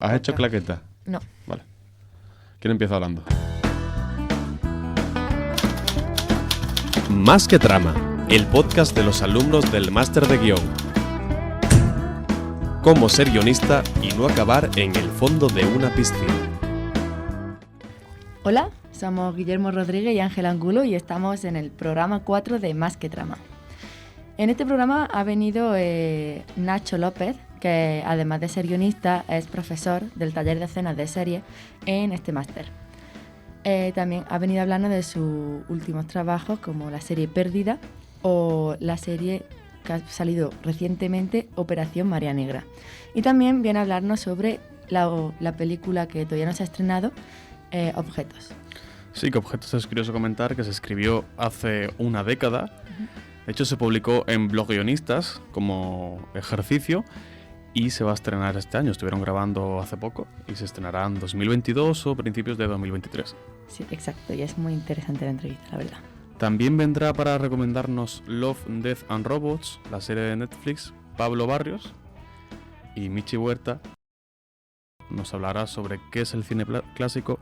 ¿Has hecho claqueta? No. Vale. ¿Quién empieza hablando? Más que trama, el podcast de los alumnos del máster de guión. Cómo ser guionista y no acabar en el fondo de una piscina. Hola, somos Guillermo Rodríguez y Ángel Angulo y estamos en el programa 4 de Más que trama. En este programa ha venido Nacho López, que además de ser guionista es profesor del taller de escenas de serie en este máster. También ha venido hablando de sus últimos trabajos como la serie Pérdida o la serie que ha salido recientemente, Operación Marea Negra. Y también viene a hablarnos sobre la película que todavía no se ha estrenado, Objetos. Sí, que Objetos es curioso comentar que se escribió hace una década. De hecho, se publicó en Blog Guionistas como ejercicio y se va a estrenar este año. Estuvieron grabando hace poco y se estrenará en 2022 o principios de 2023. Sí, exacto, y es muy interesante la entrevista, la verdad. También vendrá para recomendarnos Love, Death and Robots, la serie de Netflix, Pablo Barrios, y Michi Huerta nos hablará sobre qué es el cine clásico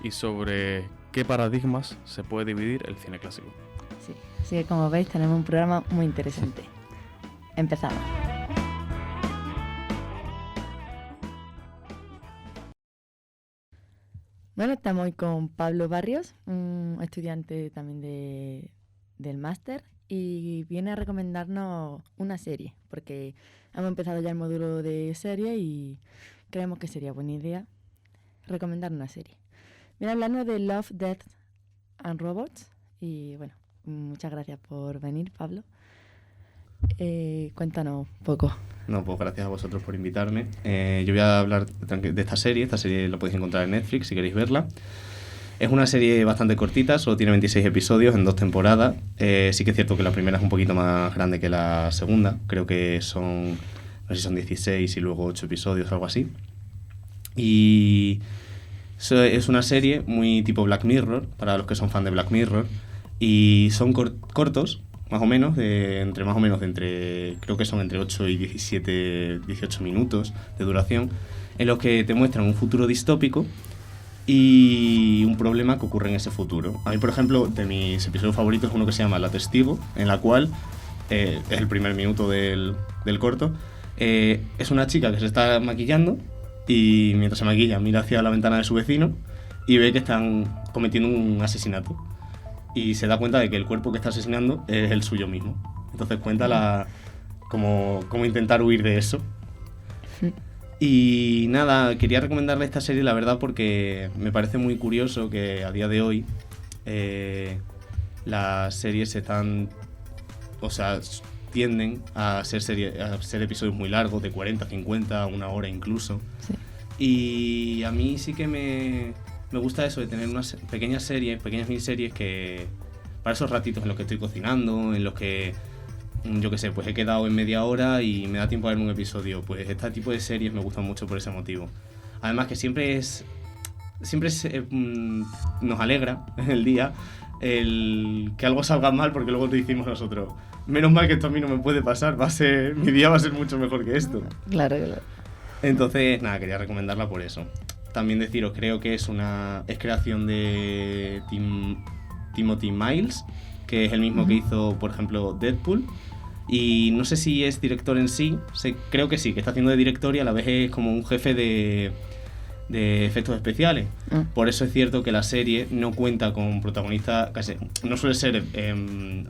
y sobre qué paradigmas se puede dividir el cine clásico. Sí, así que como veis tenemos un programa muy interesante. Empezamos. Bueno, estamos hoy con Pablo Barrios, un estudiante también del máster, y viene a recomendarnos una serie, porque hemos empezado ya el módulo de serie y creemos que sería buena idea recomendar una serie. Viene a hablarnos de Love, Death and Robots, y bueno, muchas gracias por venir, Pablo. Cuéntanos un poco. No, pues gracias a vosotros por invitarme. Yo voy a hablar de esta serie. Esta serie la podéis encontrar en Netflix si queréis verla. Es una serie bastante cortita, solo tiene 26 episodios en 2 temporadas. Sí que es cierto que la primera es un poquito más grande que la segunda. Creo que son, no sé si son 16 y luego 8 episodios, algo así. Y es una serie muy tipo Black Mirror, para los que son fan de Black Mirror. Y son cortos, más o menos, creo que son entre 8 y 18 minutos de duración, en los que te muestran un futuro distópico y un problema que ocurre en ese futuro. A mí, por ejemplo, de mis episodios favoritos es uno que se llama La Testigo, en la cual, es el primer minuto del corto, es una chica que se está maquillando y mientras se maquilla mira hacia la ventana de su vecino y ve que están cometiendo un asesinato. Y se da cuenta de que el cuerpo que está asesinando es el suyo mismo. Entonces cuenta cómo intentar huir de eso. Y nada, quería recomendarle esta serie, la verdad, porque me parece muy curioso que a día de hoy las series tienden a ser episodios muy largos, de 40, 50, una hora incluso. Sí. Y a mí sí que me gusta eso de tener unas pequeñas miniseries que para esos ratitos en los que estoy cocinando, en los que, yo qué sé, pues he quedado en media hora y me da tiempo a ver un episodio. Pues este tipo de series me gustan mucho por ese motivo. Además que siempre nos alegra en el día el que algo salga mal, porque luego te decimos nosotros, menos mal que esto a mí no me puede pasar, mi día va a ser mucho mejor que esto. Claro. Entonces, nada, quería recomendarla por eso. También deciros, creo que es creación de Timothy Miles, que es el mismo que hizo, por ejemplo, Deadpool. Y no sé si es director en sí, creo que sí, que está haciendo de director y a la vez es como un jefe de efectos especiales. Por eso es cierto que la serie no cuenta con protagonistas, no suele ser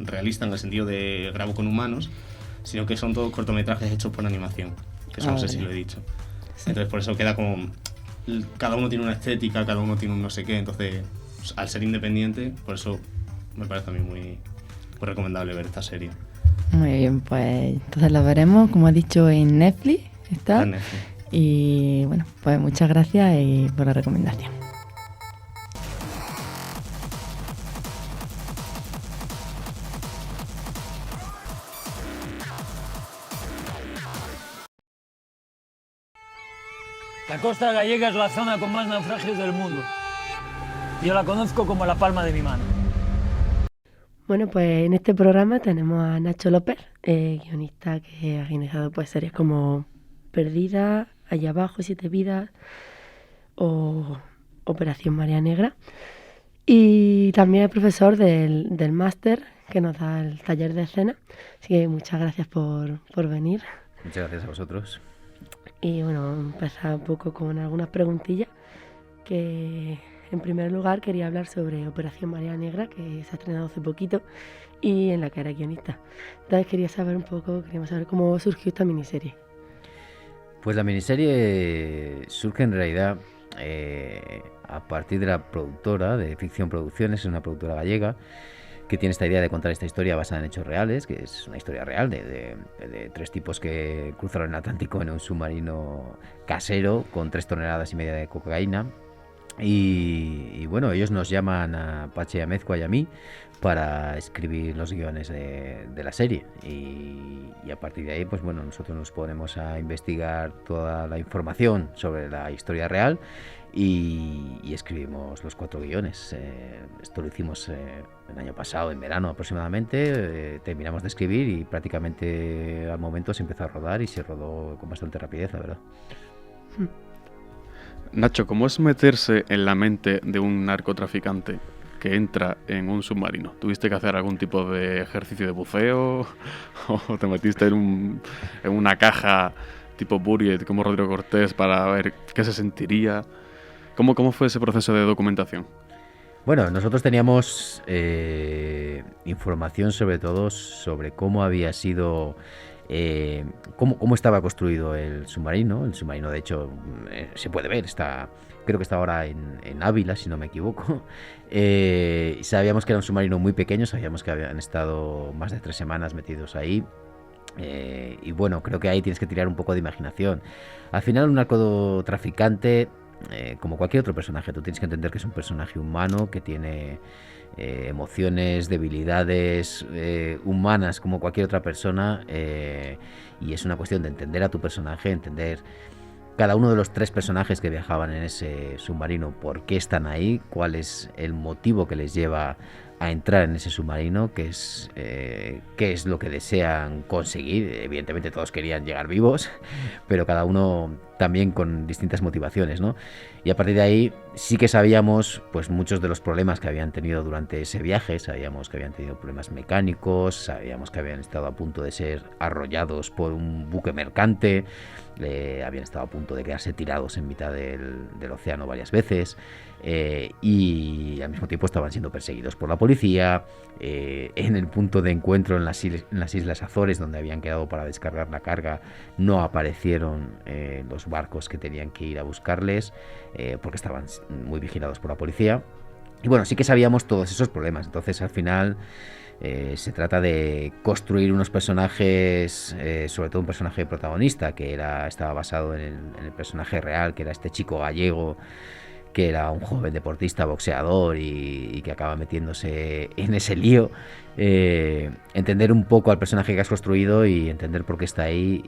realista en el sentido de grabo con humanos, sino que son todos cortometrajes hechos por animación, que eso no sé si lo he dicho. Sí. Entonces por eso queda como... Cada uno tiene una estética, cada uno tiene un no sé qué, entonces al ser independiente, por eso me parece a mí muy recomendable ver esta serie. Muy bien, pues entonces la veremos, como ha dicho, en Netflix. Está en Netflix. Y bueno, pues muchas gracias por la recomendación. La costa gallega es la zona con más naufragios del mundo. Yo la conozco como la palma de mi mano. Bueno, pues en este programa tenemos a Nacho López, guionista que ha guionizado pues series como Perdida, Allá abajo, 7 vidas o Operación Marea Negra. Y también es profesor del máster que nos da el taller de escena. Así que muchas gracias por venir. Muchas gracias a vosotros. Y bueno, empezar un poco con algunas preguntillas. Que en primer lugar quería hablar sobre Operación Marea Negra, que se ha estrenado hace poquito y en la que era guionista. Entonces queríamos saber cómo surgió esta miniserie. Pues la miniserie surge en realidad a partir de la productora de Ficción Producciones, es una productora gallega que tiene esta idea de contar esta historia basada en hechos reales, que es una historia real de 3 tipos que cruzaron el Atlántico en un submarino casero con 3,5 toneladas de cocaína. Y bueno, ellos nos llaman a Pache Amezcua y a mí para escribir los guiones de la serie y a partir de ahí, pues bueno, nosotros nos ponemos a investigar toda la información sobre la historia real y escribimos los 4 guiones. Esto lo hicimos el año pasado, en verano aproximadamente. Terminamos de escribir y prácticamente al momento se empezó a rodar y se rodó con bastante rapidez, la verdad. Nacho, ¿cómo es meterse en la mente de un narcotraficante que entra en un submarino? ¿Tuviste que hacer algún tipo de ejercicio de buceo? ¿O te metiste en una caja tipo Buried como Rodrigo Cortés para ver qué se sentiría? ¿Cómo fue ese proceso de documentación? Bueno, nosotros teníamos información sobre todo sobre cómo había sido... cómo estaba construido el submarino. El submarino, de hecho, se puede ver, creo que está ahora en Ávila, si no me equivoco. Sabíamos que era un submarino muy pequeño, sabíamos que habían estado más de 3 semanas metidos ahí. Y bueno, creo que ahí tienes que tirar un poco de imaginación. Al final, un narcotraficante, como cualquier otro personaje, tú tienes que entender que es un personaje humano que tiene emociones, debilidades humanas como cualquier otra persona, y es una cuestión de entender a tu personaje, entender cada uno de los 3 personajes que viajaban en ese submarino, por qué están ahí, cuál es el motivo que les lleva a entrar en ese submarino, qué es lo que desean conseguir. Evidentemente todos querían llegar vivos, pero cada uno también con distintas motivaciones, ¿no? Y a partir de ahí sí que sabíamos pues muchos de los problemas que habían tenido durante ese viaje. Sabíamos que habían tenido problemas mecánicos, sabíamos que habían estado a punto de ser arrollados por un buque mercante, habían estado a punto de quedarse tirados en mitad del océano varias veces, y al mismo tiempo estaban siendo perseguidos por la policía. En el punto de encuentro en las Islas Azores, donde habían quedado para descargar la carga, no aparecieron los barcos que tenían que ir a buscarles, porque estaban muy vigilados por la policía. Y bueno, sí que sabíamos todos esos problemas. Entonces al final se trata de construir unos personajes, sobre todo un personaje protagonista que estaba basado en el personaje real, que era este chico gallego, que era un joven deportista, boxeador y que acaba metiéndose en ese lío. Entender un poco al personaje que has construido y entender por qué está ahí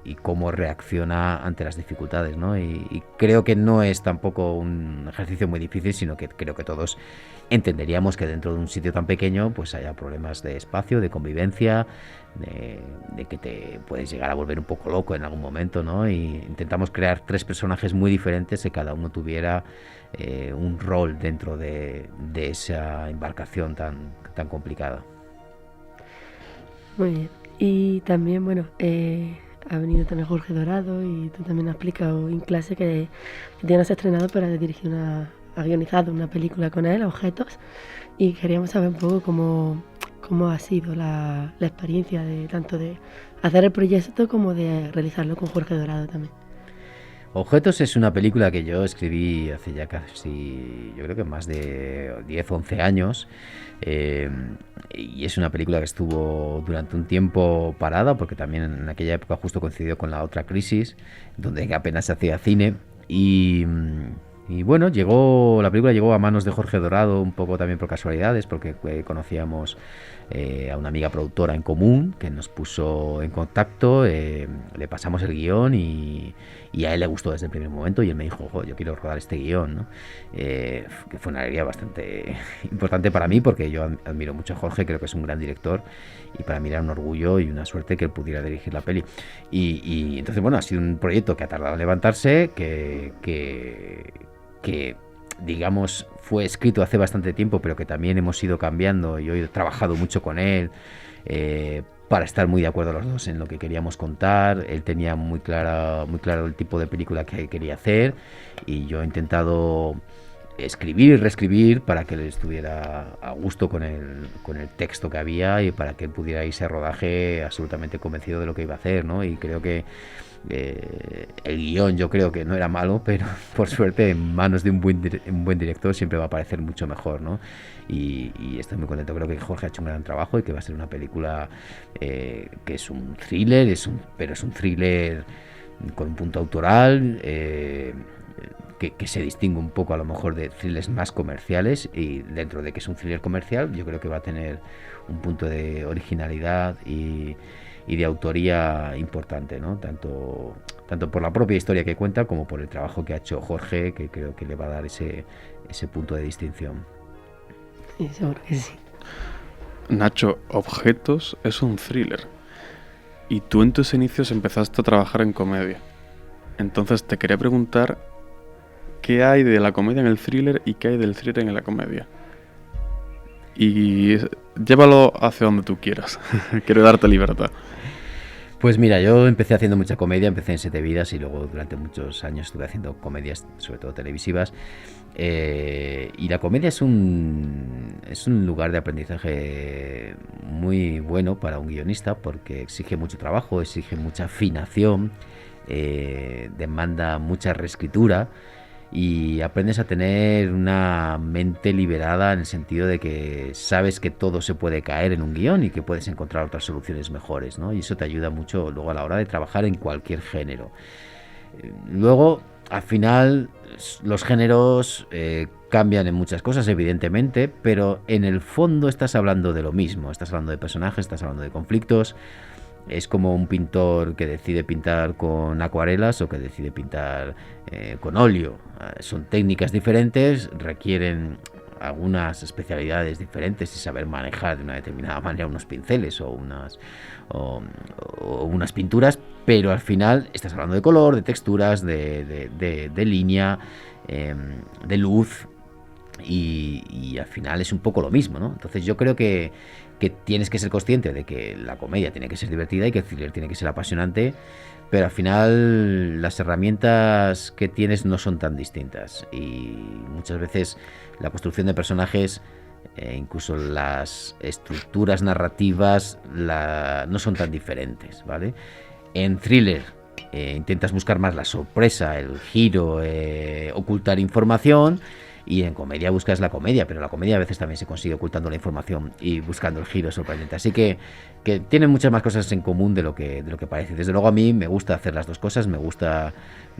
y cómo reacciona ante las dificultades, ¿no? Y creo que no es tampoco un ejercicio muy difícil, sino que creo que todos entenderíamos que dentro de un sitio tan pequeño pues haya problemas de espacio, de convivencia, de que te puedes llegar a volver un poco loco en algún momento, ¿no? Y intentamos crear 3 personajes muy diferentes, que cada uno tuviera un rol dentro de esa embarcación tan complicada. Muy bien. Y también, bueno, ha venido también Jorge Dorado y tú también has explicado en clase que ya has estrenado para dirigir ha guionizado una película con él, Objetos, y queríamos saber un poco cómo ha sido la experiencia de tanto de hacer el proyecto como de realizarlo con Jorge Dorado también. Objetos es una película que yo escribí hace ya casi, yo creo que más de 10 o 11 años, y es una película que estuvo durante un tiempo parada porque también en aquella época justo coincidió con la otra crisis, donde apenas se hacía cine, y bueno, la película llegó a manos de Jorge Dorado un poco también por casualidades, porque conocíamos a una amiga productora en común que nos puso en contacto, le pasamos el guión y a él le gustó desde el primer momento y él me dijo, "Jo, yo quiero rodar este guión", ¿no? Que fue una alegría bastante importante para mí, porque yo admiro mucho a Jorge, creo que es un gran director y para mí era un orgullo y una suerte que él pudiera dirigir la peli. Y entonces, bueno, ha sido un proyecto que ha tardado en levantarse, que digamos fue escrito hace bastante tiempo, pero que también hemos ido cambiando. Yo he trabajado mucho con él para estar muy de acuerdo los dos en lo que queríamos contar. Él tenía muy claro el tipo de película que quería hacer y yo he intentado escribir y reescribir para que él estuviera a gusto con el texto que había y para que él pudiera irse a rodaje absolutamente convencido de lo que iba a hacer, ¿no? Y creo que el guión yo creo que no era malo, pero por suerte en manos de un buen director siempre va a parecer mucho mejor, ¿no? Y estoy muy contento. Creo que Jorge ha hecho un gran trabajo y que va a ser una película que es un thriller, pero es un thriller con un punto autoral, que se distingue un poco a lo mejor de thrillers más comerciales, y dentro de que es un thriller comercial yo creo que va a tener un punto de originalidad y de autoría importante, ¿no? Tanto por la propia historia que cuenta como por el trabajo que ha hecho Jorge, que creo que le va a dar ese punto de distinción. Sí, seguro que sí. Nacho, Objetos es un thriller y tú en tus inicios empezaste a trabajar en comedia. Entonces te quería preguntar qué hay de la comedia en el thriller y qué hay del thriller en la comedia. Y llévalo hacia donde tú quieras. Quiero darte libertad. Pues mira, yo empecé haciendo mucha comedia, empecé en 7 Vidas y luego durante muchos años estuve haciendo comedias, sobre todo televisivas. Y la comedia es un lugar de aprendizaje muy bueno para un guionista, porque exige mucho trabajo, exige mucha afinación, demanda mucha reescritura. Y aprendes a tener una mente liberada en el sentido de que sabes que todo se puede caer en un guión y que puedes encontrar otras soluciones mejores, ¿no? Y eso te ayuda mucho luego a la hora de trabajar en cualquier género. Luego, al final, los géneros cambian en muchas cosas, evidentemente, pero en el fondo estás hablando de lo mismo. Estás hablando de personajes, estás hablando de conflictos. Es como un pintor que decide pintar con acuarelas o que decide pintar con óleo. Son técnicas diferentes, requieren algunas especialidades diferentes y saber manejar de una determinada manera unos pinceles o unas pinturas, pero al final estás hablando de color, de texturas, de línea, de luz, y al final es un poco lo mismo, ¿no? Entonces yo creo que tienes que ser consciente de que la comedia tiene que ser divertida y que el thriller tiene que ser apasionante, pero al final las herramientas que tienes no son tan distintas y muchas veces la construcción de personajes, incluso las estructuras narrativas no son tan diferentes, ¿vale? En thriller intentas buscar más la sorpresa, el giro, ocultar información. Y en comedia buscas la comedia, pero la comedia a veces también se consigue ocultando la información y buscando el giro sorprendente. Así que tienen muchas más cosas en común de lo que parece. Desde luego a mí me gusta hacer las dos cosas, me gusta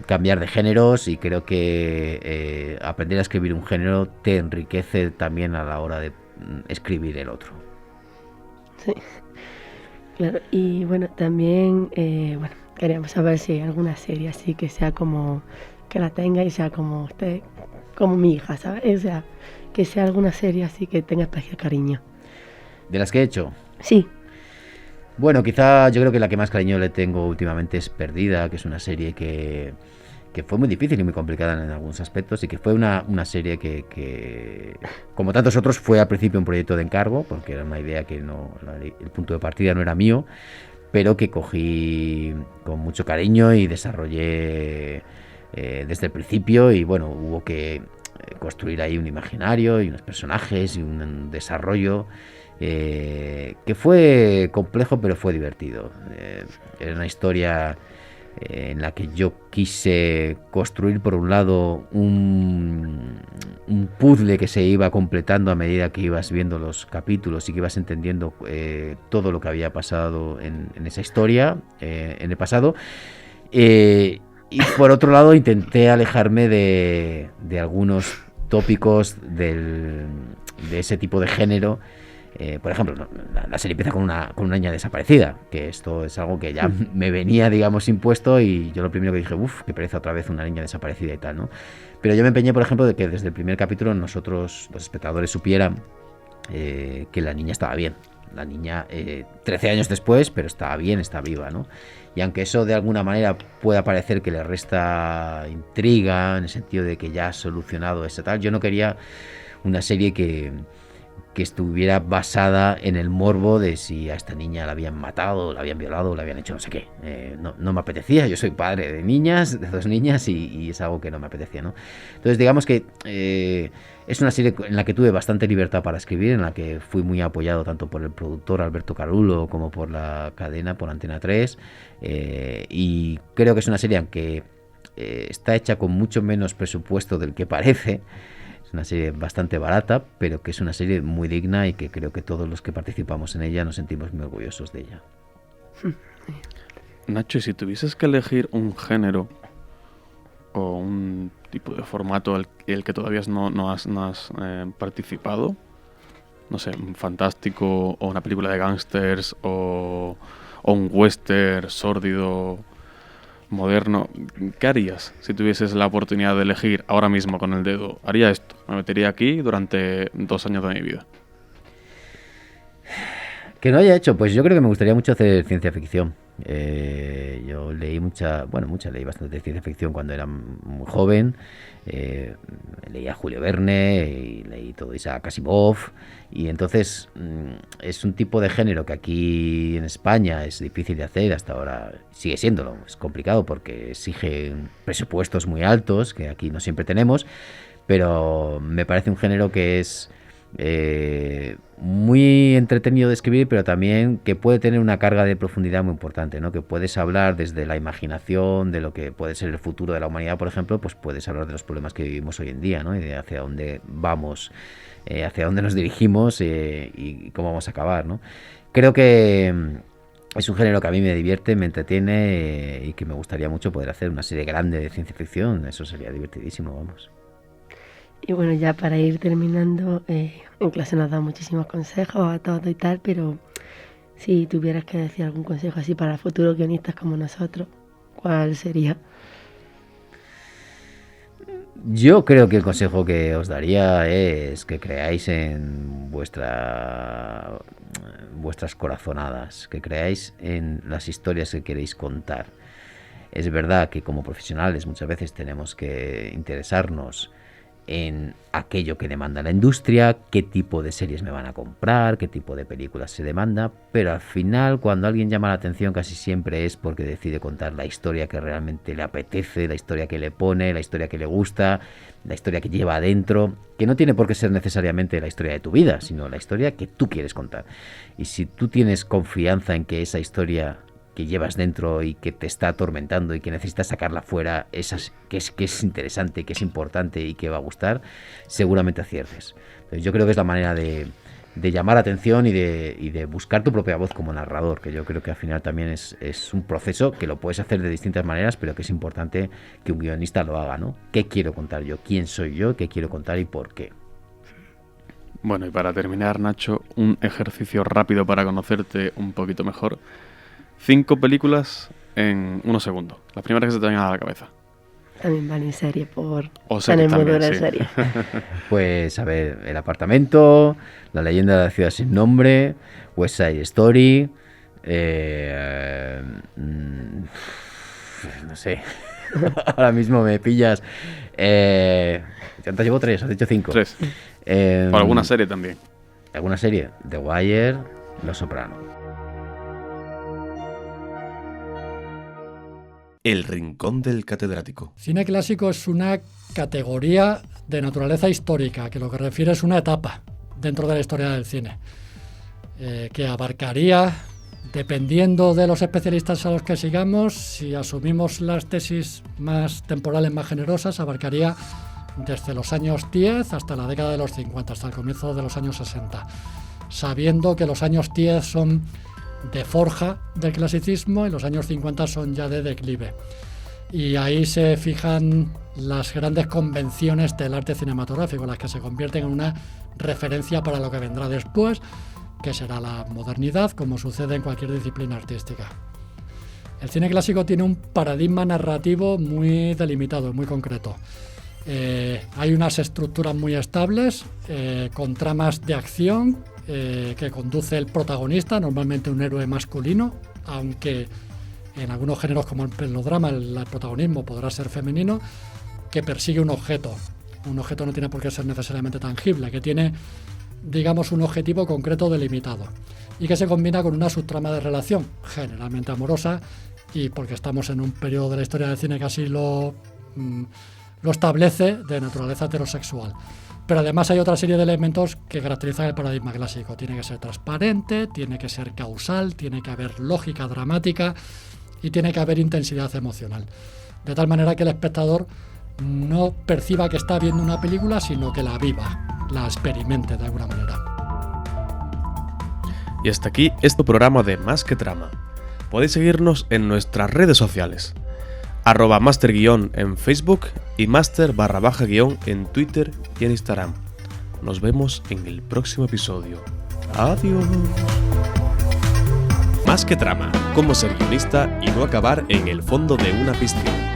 cambiar de géneros y creo que aprender a escribir un género te enriquece también a la hora de escribir el otro. Sí, claro. Y bueno, también queríamos saber si hay alguna serie así que sea como que la tenga y sea como usted, como mi hija, ¿sabes? O sea, que sea alguna serie así que tenga especial cariño. ¿De las que he hecho? Sí. Bueno, quizá yo creo que la que más cariño le tengo últimamente es Perdida, que es una serie que fue muy difícil y muy complicada en algunos aspectos y que fue una serie que, como tantos otros, fue al principio un proyecto de encargo, porque era una idea que el punto de partida no era mío, pero que cogí con mucho cariño y desarrollé desde el principio, y bueno, hubo que construir ahí un imaginario y unos personajes y un desarrollo que fue complejo pero fue divertido. Era una historia en la que yo quise construir por un lado un puzzle que se iba completando a medida que ibas viendo los capítulos y que ibas entendiendo todo lo que había pasado en esa historia en el pasado. Y por otro lado intenté alejarme de algunos tópicos de ese tipo de género. Por ejemplo, la serie empieza con una niña desaparecida, que esto es algo que ya me venía, digamos, impuesto, y yo lo primero que dije, qué pereza otra vez una niña desaparecida y tal, ¿no? Pero yo me empeñé, por ejemplo, de que desde el primer capítulo nosotros, los espectadores, supieran que la niña estaba bien. La niña, 13 años después, pero estaba bien, está viva, ¿no? Y aunque eso de alguna manera pueda parecer que le resta intriga, en el sentido de que ya ha solucionado ese tal, yo no quería una serie que estuviera basada en el morbo de si a esta niña la habían matado, la habían violado, la habían hecho no sé qué. No me apetecía. Yo soy padre de niñas, de 2 niñas, y es algo que no me apetecía, ¿no? Entonces, digamos que es una serie en la que tuve bastante libertad para escribir, en la que fui muy apoyado tanto por el productor Alberto Carulo como por la cadena, por Antena 3, y creo que es una serie aunque está hecha con mucho menos presupuesto del que parece. Es una serie bastante barata, pero que es una serie muy digna y que creo que todos los que participamos en ella nos sentimos muy orgullosos de ella. Nacho, y si tuvieses que elegir un género o un tipo de formato el que todavía no has participado, no sé, un fantástico o una película de gángsters o un western sórdido, moderno, ¿qué harías si tuvieses la oportunidad de elegir ahora mismo con el dedo? Haría esto, me metería aquí durante 2 años de mi vida. Que no haya hecho, pues yo creo que me gustaría mucho hacer ciencia ficción. Yo leí leí bastante ciencia ficción cuando era muy joven. Leía Julio Verne y leí todo Isaac Asimov, y entonces es un tipo de género que aquí en España es difícil de hacer, hasta ahora sigue siéndolo, es complicado porque exige presupuestos muy altos que aquí no siempre tenemos, pero me parece un género que es muy entretenido de escribir, pero también que puede tener una carga de profundidad muy importante, ¿no? Que puedes hablar desde la imaginación de lo que puede ser el futuro de la humanidad, por ejemplo, pues puedes hablar de los problemas que vivimos hoy en día, ¿no? Y de hacia dónde vamos, hacia dónde nos dirigimos y cómo vamos a acabar, ¿no? Creo que es un género que a mí me divierte, me entretiene, y que me gustaría mucho poder hacer una serie grande de ciencia ficción. Eso sería divertidísimo, vamos. Y bueno, ya para ir terminando, en clase nos da muchísimos consejos a todos y tal, pero si tuvieras que decir algún consejo así para futuros guionistas como nosotros, ¿cuál sería? Yo creo que el consejo que os daría es que creáis en vuestras corazonadas, que creáis en las historias que queréis contar. Es verdad que como profesionales muchas veces tenemos que interesarnos en aquello que demanda la industria, qué tipo de series me van a comprar, qué tipo de películas se demanda, pero al final cuando alguien llama la atención casi siempre es porque decide contar la historia que realmente le apetece, la historia que le pone, la historia que le gusta, la historia que lleva adentro, que no tiene por qué ser necesariamente la historia de tu vida, sino la historia que tú quieres contar. Y si tú tienes confianza en que esa historia que llevas dentro y que te está atormentando y que necesitas sacarla fuera, que es interesante, que es importante y que va a gustar, seguramente aciertes. Entonces, yo creo que es la manera de llamar la atención y de buscar tu propia voz como narrador, que yo creo que al final también es un proceso que lo puedes hacer de distintas maneras, pero que es importante que un guionista lo haga, ¿no? ¿Qué quiero contar yo? ¿Quién soy yo? ¿Qué quiero contar y por qué? Bueno, y para terminar, Nacho, un ejercicio rápido para conocerte un poquito mejor. 5 películas en 1 segundo. Las primeras que se te vengan a la cabeza. También van en serie por tener muy buena serie. Pues a ver, El apartamento, La leyenda de la ciudad sin nombre, West Side Story, no sé, ahora mismo me pillas. ¿Cuántas llevo? 3, has dicho 5. 3. O alguna serie también. ¿Alguna serie? The Wire, Los Soprano. El rincón del catedrático. Cine clásico es una categoría de naturaleza histórica, que lo que refiere es una etapa dentro de la historia del cine, que abarcaría, dependiendo de los especialistas a los que sigamos, si asumimos las tesis más temporales, más generosas, abarcaría desde los años 10 hasta la década de los 50, hasta el comienzo de los años 60, sabiendo que los años 10 son de forja del clasicismo y los años 50 son ya de declive. y ahí se fijan las grandes convenciones del arte cinematográfico, las que se convierten en una referencia para lo que vendrá después, que será la modernidad, como sucede en cualquier disciplina artística. El cine clásico tiene un paradigma narrativo muy delimitado, muy concreto. Hay unas estructuras muy estables, con tramas de acción que conduce el protagonista, normalmente un héroe masculino, aunque en algunos géneros como el melodrama el protagonismo podrá ser femenino, que persigue un objeto. Un objeto no tiene por qué ser necesariamente tangible, que tiene, digamos, un objetivo concreto delimitado y que se combina con una subtrama de relación, generalmente amorosa, y porque estamos en un periodo de la historia del cine que así lo establece, de naturaleza heterosexual. Pero además hay otra serie de elementos que caracterizan el paradigma clásico. Tiene que ser transparente, tiene que ser causal, tiene que haber lógica dramática y tiene que haber intensidad emocional. De tal manera que el espectador no perciba que está viendo una película, sino que la viva, la experimente de alguna manera. Y hasta aquí este programa de Más que Trama. Podéis seguirnos en nuestras redes sociales. @master- en Facebook y master_- en Twitter y en Instagram. Nos vemos en el próximo episodio. Adiós. Más que Trama, cómo ser guionista y no acabar en el fondo de una piscina.